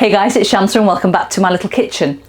Hey guys, it's Shamsa and welcome back to my little kitchen.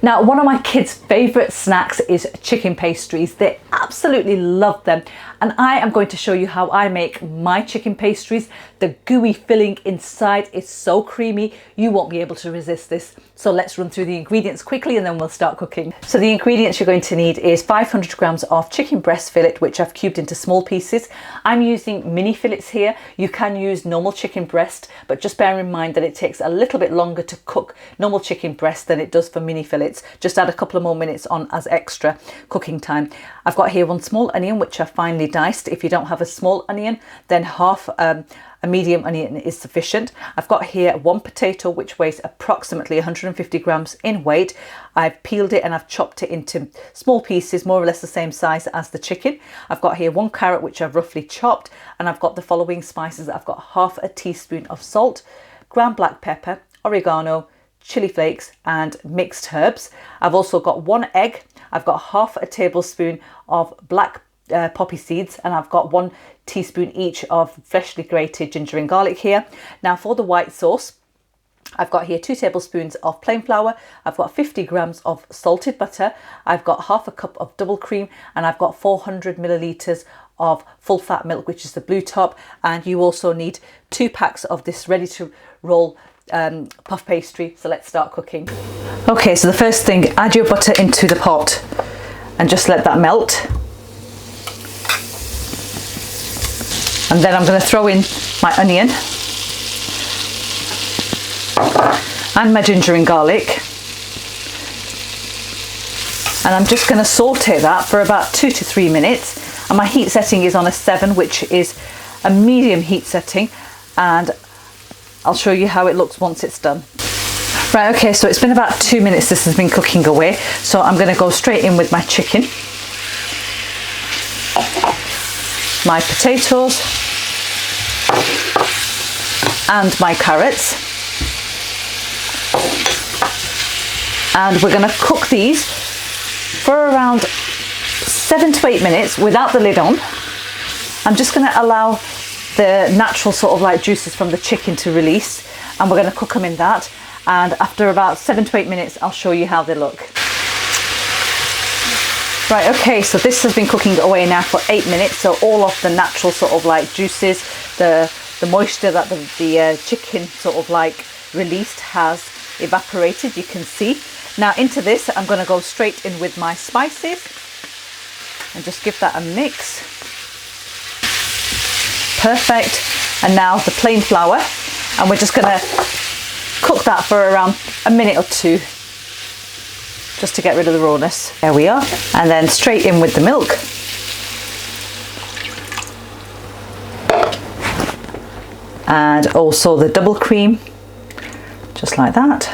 Now, one of my kids' favourite snacks is chicken pastries. They absolutely love them, and I am going to show you how I make my chicken pastries. The gooey filling inside is so creamy, you won't be able to resist this. So let's run through the ingredients quickly and then we'll start cooking. So the ingredients you're going to need is 500 grams of chicken breast fillet, which I've cubed into small pieces. I'm using mini fillets here. You can use normal chicken breast, but just bear in mind that it takes a little bit longer to cook normal chicken breast than it does for mini fillets. Just add a couple of more minutes on as extra cooking time. I've got here one small onion, which I've finely diced. If you don't have a small onion, then half a medium onion is sufficient. I've got here one potato, which weighs approximately 150 grams in weight. I've peeled it and I've chopped it into small pieces, more or less the same size as the chicken. I've got here one carrot, which I've roughly chopped, and I've got the following spices. I've got half a teaspoon of salt, ground black pepper, oregano, chili flakes and mixed herbs. I've also got one egg. I've got half a tablespoon of black poppy seeds, and I've got 1 teaspoon each of freshly grated ginger and garlic here. Now for the white sauce, I've got here 2 tablespoons of plain flour. I've got 50 grams of salted butter. I've got half a cup of double cream, and I've got 400 milliliters of full fat milk, which is the blue top. And you also need 2 packs of this ready to roll puff pastry. So let's start cooking. Okay, so the first thing, add your butter into the pot and just let that melt. And then I'm going to throw in my onion and my ginger and garlic, and I'm just going to saute that for about 2 to 3 minutes. And my heat setting is on a 7, which is a medium heat setting, and I'll show you how it looks once it's done. Right, okay, so it's been about 2 minutes this has been cooking away, so I'm going to go straight in with my chicken, my potatoes and my carrots, and we're going to cook these for around 7 to 8 minutes without the lid on. I'm just going to allow the natural sort of like juices from the chicken to release, and we're going to cook them in that, and after about 7 to 8 minutes I'll show you how they look. Right, okay, so this has been cooking away now for 8 minutes, so all of the natural sort of like juices, the moisture that the chicken sort of like released has evaporated, you can see. Now into this I'm going to go straight in with my spices and just give that a mix. Perfect. And now the plain flour, and we're just going to cook that for around a minute or 2 just to get rid of the rawness. There we are. And then straight in with the milk. And also the double cream, just like that.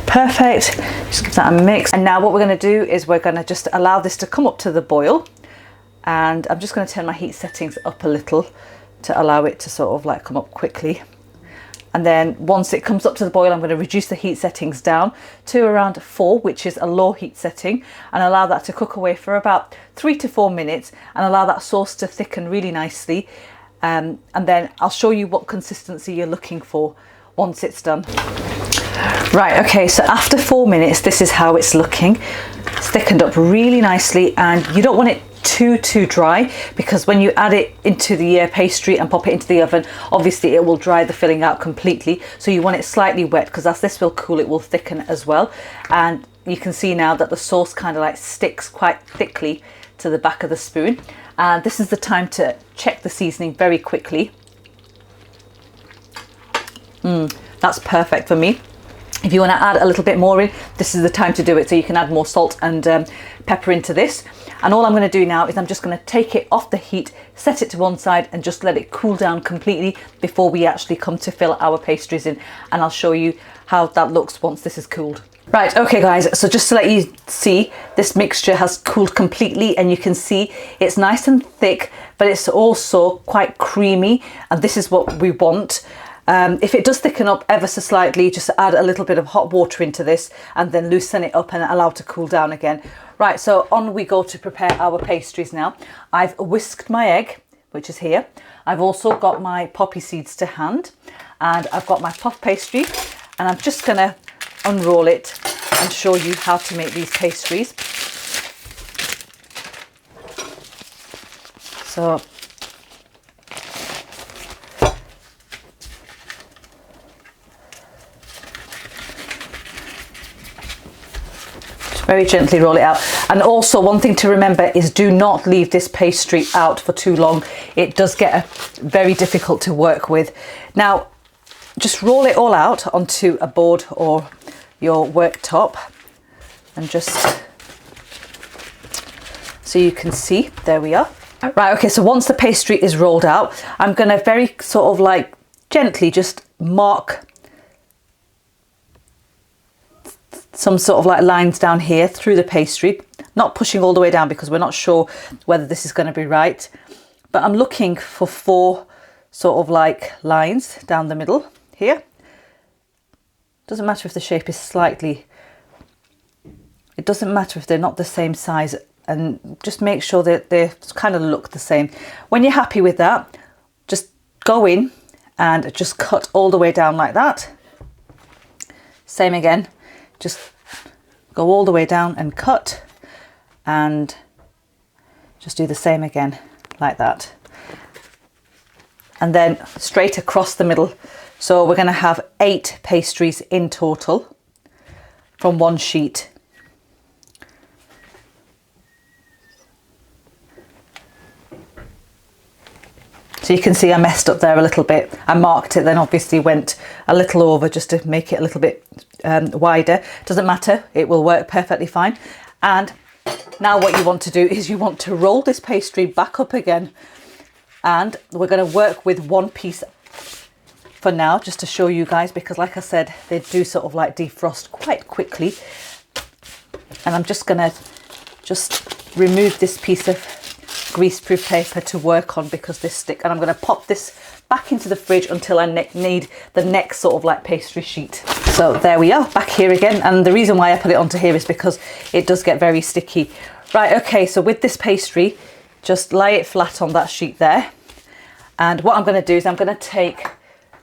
Perfect. Just give that a mix. And now what we're going to do is we're going to just allow this to come up to the boil, and I'm just going to turn my heat settings up a little to allow it to sort of like come up quickly. And then once it comes up to the boil, I'm going to reduce the heat settings down to around 4, which is a low heat setting, and allow that to cook away for about 3 to 4 minutes, and allow that sauce to thicken really nicely. And then I'll show you what consistency you're looking for once it's done. Right, okay, so after 4 minutes, this is how it's looking. It's thickened up really nicely, and you don't want it too dry, because when you add it into the pastry and pop it into the oven, obviously it will dry the filling out completely. So you want it slightly wet, because as this will cool, it will thicken as well. And you can see now that the sauce kind of like sticks quite thickly to the back of the spoon. And this is the time to check the seasoning very quickly. That's perfect for me. If you want to add a little bit more in, this is the time to do it. So you can add more salt and pepper into this. And all I'm going to do now is I'm just going to take it off the heat, set it to one side, and just let it cool down completely before we actually come to fill our pastries in. And I'll show you how that looks once this is cooled. Right, okay guys, so just to let you see, this mixture has cooled completely, and you can see it's nice and thick, but it's also quite creamy, and this is what we want. If it does thicken up ever so slightly, just add a little bit of hot water into this and then loosen it up and allow it to cool down again. Right, so on we go to prepare our pastries now. I've whisked my egg, which is here. I've also got my poppy seeds to hand, and I've got my puff pastry, and I'm just going to unroll it and show you how to make these pastries. So very gently roll it out. And also one thing to remember is do not leave this pastry out for too long. It does get very difficult to work with. Now just roll it all out onto a board or your worktop, and just so you can see, there we are. Right, okay, so once the pastry is rolled out, I'm going to very sort of like gently just mark some sort of like lines down here through the pastry, not pushing all the way down because we're not sure whether this is going to be right, but I'm looking for 4 sort of like lines down the middle here. Doesn't matter if the shape is slightly, it doesn't matter if they're not the same size, and just make sure that they kind of look the same. When you're happy with that, just go in and just cut all the way down like that. Same again. Just go all the way down and cut, and just do the same again like that, and then straight across the middle. So we're going to have 8 pastries in total from one sheet. So you can see I messed up there a little bit. I marked it, then obviously went a little over just to make it a little bit wider. Doesn't matter, it will work perfectly fine. And now what you want to do is you want to roll this pastry back up again, and we're going to work with one piece for now, just to show you guys, because like I said, they do sort of like defrost quite quickly. And I'm just going to just remove this piece of greaseproof paper to work on because this stick, and I'm going to pop this back into the fridge until I need the next sort of like pastry sheet. So there we are, back here again, and the reason why I put it onto here is because it does get very sticky. Right, okay, so with this pastry, just lay it flat on that sheet there, and what I'm going to do is I'm going to take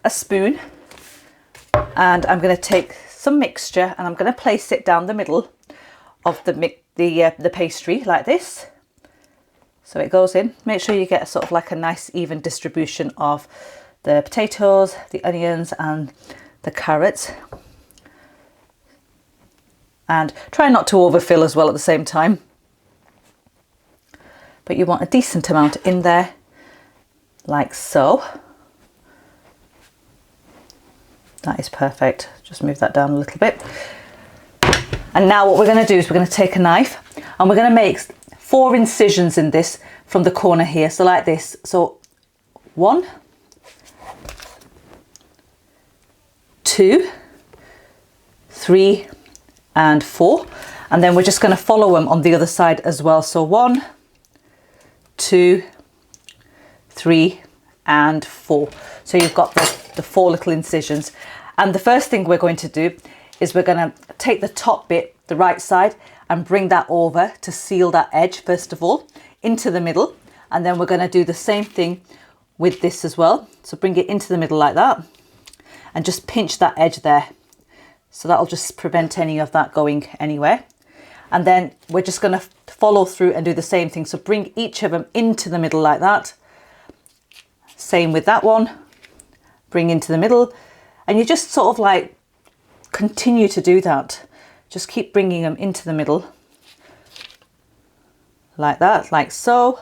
a spoon and I'm going to take some mixture, and I'm going to place it down the middle of the pastry like this. So it goes in. Make sure you get sort of like a nice even distribution of the potatoes, the onions and the carrots. And try not to overfill as well at the same time. But you want a decent amount in there, like so. That is perfect. Just move that down a little bit. And now what we're going to do is we're going to take a knife and we're going to make 4 incisions in this from the corner here, so like this. So 1, 2, 3 and 4, and then we're just going to follow them on the other side as well. So 1, 2, 3 and 4. So you've got the 4 little incisions. And the first thing we're going to do is we're going to take the top bit, the right side, and bring that over to seal that edge first of all into the middle, and then we're going to do the same thing with this as well. So bring it into the middle like that and just pinch that edge there, so that'll just prevent any of that going anywhere. And then we're just going to follow through and do the same thing, so bring each of them into the middle like that. Same with that one, bring into the middle, and you just sort of like continue to do that. Just keep bringing them into the middle like that, like so.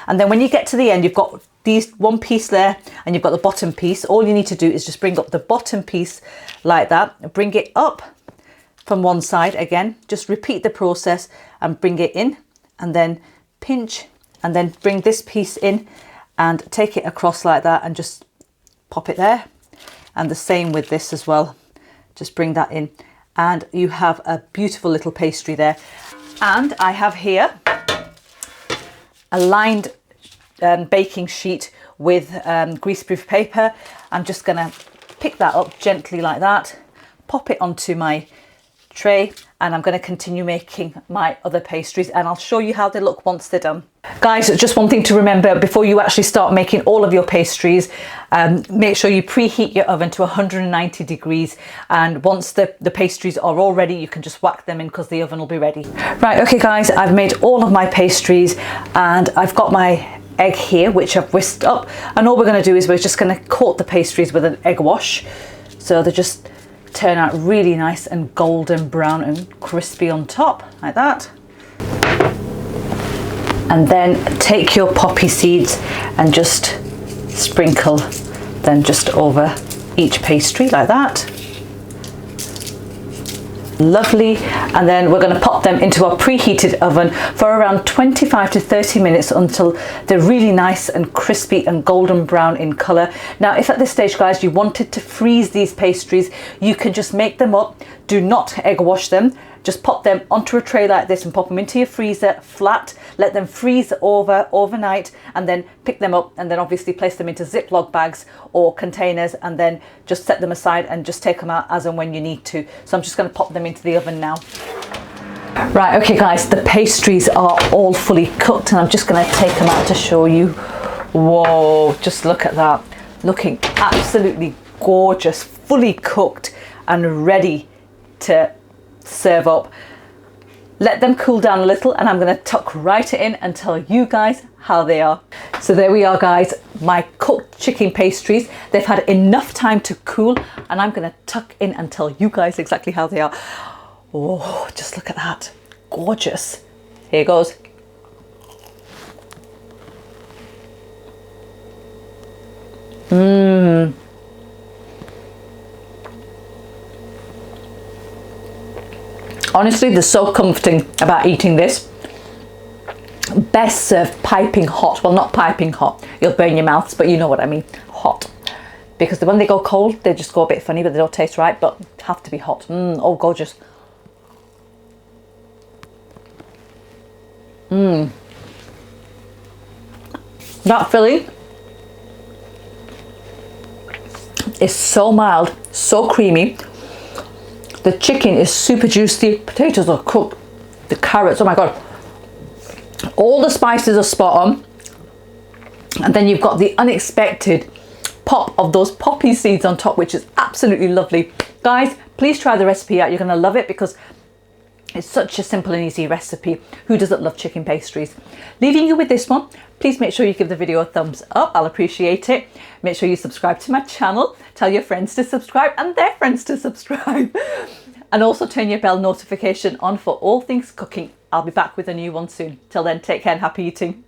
And then when you get to the end, you've got these one piece there and you've got the bottom piece. All you need to do is just bring up the bottom piece like that, bring it up from one side again, just repeat the process and bring it in, and then pinch, and then bring this piece in and take it across like that and just pop it there. And the same with this as well, just bring that in, and you have a beautiful little pastry there. And I have here a lined baking sheet with greaseproof paper. I'm just going to pick that up gently like that, pop it onto my tray, and I'm going to continue making my other pastries, and I'll show you how they look once they're done. Guys, just one thing to remember before you actually start making all of your pastries, make sure you preheat your oven to 190 degrees, and once the pastries are all ready, you can just whack them in because the oven will be ready. Right, okay guys, I've made all of my pastries and I've got my egg here which I've whisked up, and all we're going to do is we're just going to coat the pastries with an egg wash so they just turn out really nice and golden brown and crispy on top, like that. And then take your poppy seeds and just sprinkle them just over each pastry like that. Lovely. And then we're going to pop them into our preheated oven for around 25 to 30 minutes until they're really nice and crispy and golden brown in colour. Now, if at this stage, guys, you wanted to freeze these pastries, you can just make them up. Do not egg wash them. Just pop them onto a tray like this and pop them into your freezer flat. Let them freeze overnight, and then pick them up and then obviously place them into Ziploc bags or containers, and then just set them aside and just take them out as and when you need to. So I'm just going to pop them into the oven now. Right, okay guys, the pastries are all fully cooked and I'm just going to take them out to show you. Whoa, just look at that. Looking absolutely gorgeous, fully cooked and ready to serve up. Let them cool down a little and I'm going to tuck right in and tell you guys how they are. So there we are guys, my cooked chicken pastries. They've had enough time to cool and I'm going to tuck in and tell you guys exactly how they are. Oh, just look at that. Gorgeous. Here goes. Mmm. Honestly, they're so comforting about eating this. Best served piping hot. Well, not piping hot. You'll burn your mouths, but you know what I mean. Hot. Because when they go cold, they just go a bit funny, but they don't taste right, but have to be hot. Oh, gorgeous. That filling is so mild, so creamy. The chicken is super juicy, potatoes are cooked, the carrots, oh my god. All the spices are spot on. And then you've got the unexpected pop of those poppy seeds on top, which is absolutely lovely. Guys, please try the recipe out, you're gonna love it because it's such a simple and easy recipe. Who doesn't love chicken pastries? Leaving you with this one, please make sure you give the video a thumbs up, I'll appreciate it. Make sure you subscribe to my channel, tell your friends to subscribe and their friends to subscribe. And also turn your bell notification on for all things cooking. I'll be back with a new one soon. Till then, take care and happy eating.